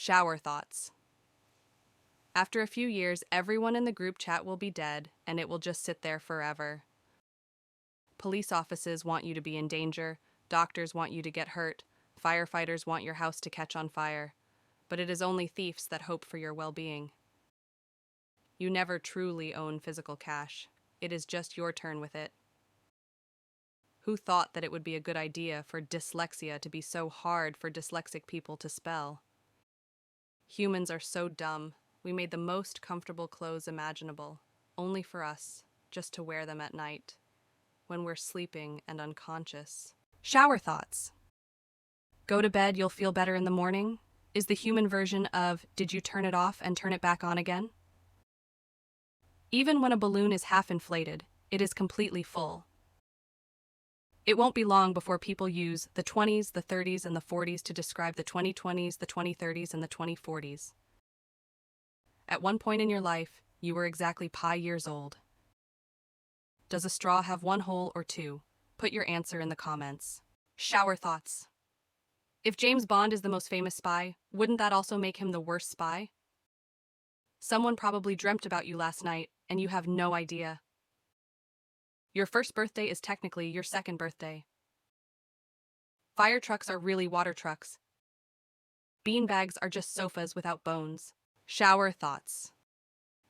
Shower thoughts. After a few years, everyone in the group chat will be dead, and it will just sit there forever. Police offices want you to be in danger, doctors want you to get hurt, firefighters want your house to catch on fire, but it is only thieves that hope for your well-being. You never truly own physical cash. It is just your turn with it. Who thought that it would be a good idea for dyslexia to be so hard for dyslexic people to spell? Humans are so dumb. We made the most comfortable clothes imaginable, only for us, just to wear them at night, when we're sleeping and unconscious. Shower thoughts. Go to bed, you'll feel better in the morning, is the human version of did you turn it off and turn it back on again? Even when a balloon is half inflated, it is completely full. It won't be long before people use the 20s, the 30s, and the 40s to describe the 2020s, the 2030s, and the 2040s. At one point in your life, you were exactly pi years old. Does a straw have one hole or two? Put your answer in the comments. Shower thoughts. If James Bond is the most famous spy, wouldn't that also make him the worst spy? Someone probably dreamt about you last night, and you have no idea. Your first birthday is technically your second birthday. Fire trucks are really water trucks. Beanbags are just sofas without bones. Shower thoughts.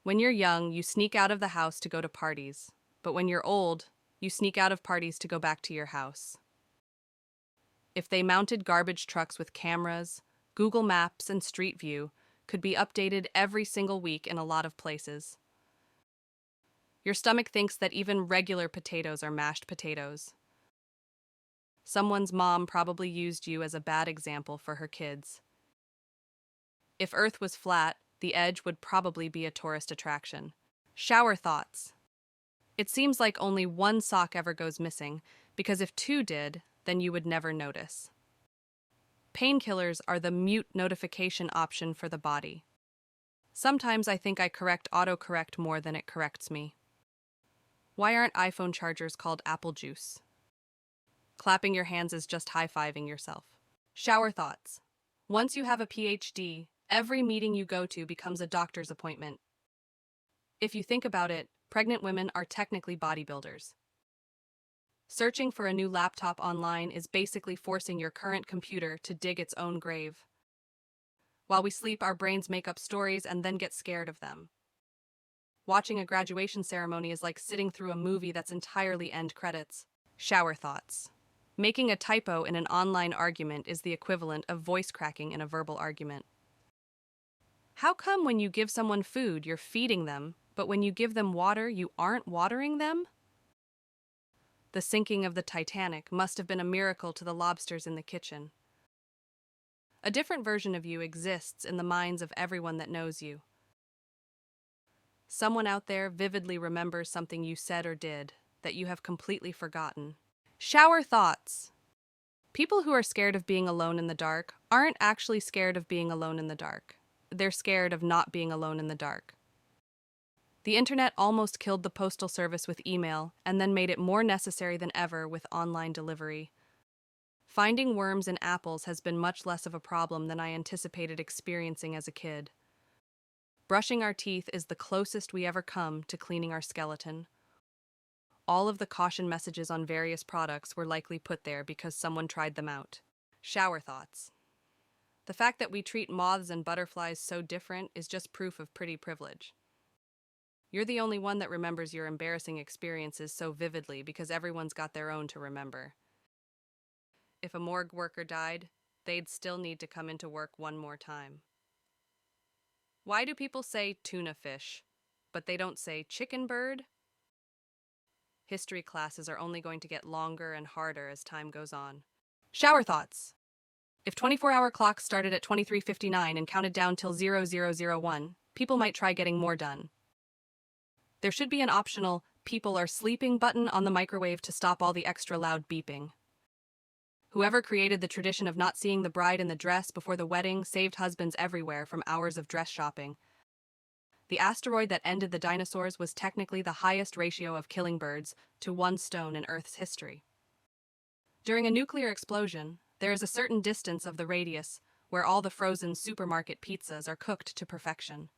When you're young, you sneak out of the house to go to parties. But when you're old, you sneak out of parties to go back to your house. If they mounted garbage trucks with cameras, Google Maps and Street View could be updated every single week in a lot of places. Your stomach thinks that even regular potatoes are mashed potatoes. Someone's mom probably used you as a bad example for her kids. If Earth was flat, the edge would probably be a tourist attraction. Shower thoughts. It seems like only one sock ever goes missing, because if two did, then you would never notice. Painkillers are the mute notification option for the body. Sometimes I think I correct autocorrect more than it corrects me. Why aren't iPhone chargers called apple juice? Clapping your hands is just high-fiving yourself. Shower thoughts. Once you have a PhD, every meeting you go to becomes a doctor's appointment. If you think about it, pregnant women are technically bodybuilders. Searching for a new laptop online is basically forcing your current computer to dig its own grave. While we sleep, our brains make up stories and then get scared of them. Watching a graduation ceremony is like sitting through a movie that's entirely end credits. Shower thoughts. Making a typo in an online argument is the equivalent of voice cracking in a verbal argument. How come when you give someone food, you're feeding them, but when you give them water, you aren't watering them? The sinking of the Titanic must have been a miracle to the lobsters in the kitchen. A different version of you exists in the minds of everyone that knows you. Someone out there vividly remembers something you said or did that you have completely forgotten. Shower thoughts. People who are scared of being alone in the dark aren't actually scared of being alone in the dark. They're scared of not being alone in the dark. The internet almost killed the postal service with email and then made it more necessary than ever with online delivery. Finding worms in apples has been much less of a problem than I anticipated experiencing as a kid. Brushing our teeth is the closest we ever come to cleaning our skeleton. All of the caution messages on various products were likely put there because someone tried them out. Shower thoughts. The fact that we treat moths and butterflies so different is just proof of pretty privilege. You're the only one that remembers your embarrassing experiences so vividly because everyone's got their own to remember. If a morgue worker died, they'd still need to come into work one more time. Why do people say tuna fish, but they don't say chicken bird? History classes are only going to get longer and harder as time goes on. Shower thoughts. If 24-hour clocks started at 23:59 and counted down till 0001, people might try getting more done. There should be an optional "people are sleeping" button on the microwave to stop all the extra loud beeping. Whoever created the tradition of not seeing the bride in the dress before the wedding saved husbands everywhere from hours of dress shopping. The asteroid that ended the dinosaurs was technically the highest ratio of killing birds to one stone in Earth's history. During a nuclear explosion, there is a certain distance of the radius where all the frozen supermarket pizzas are cooked to perfection.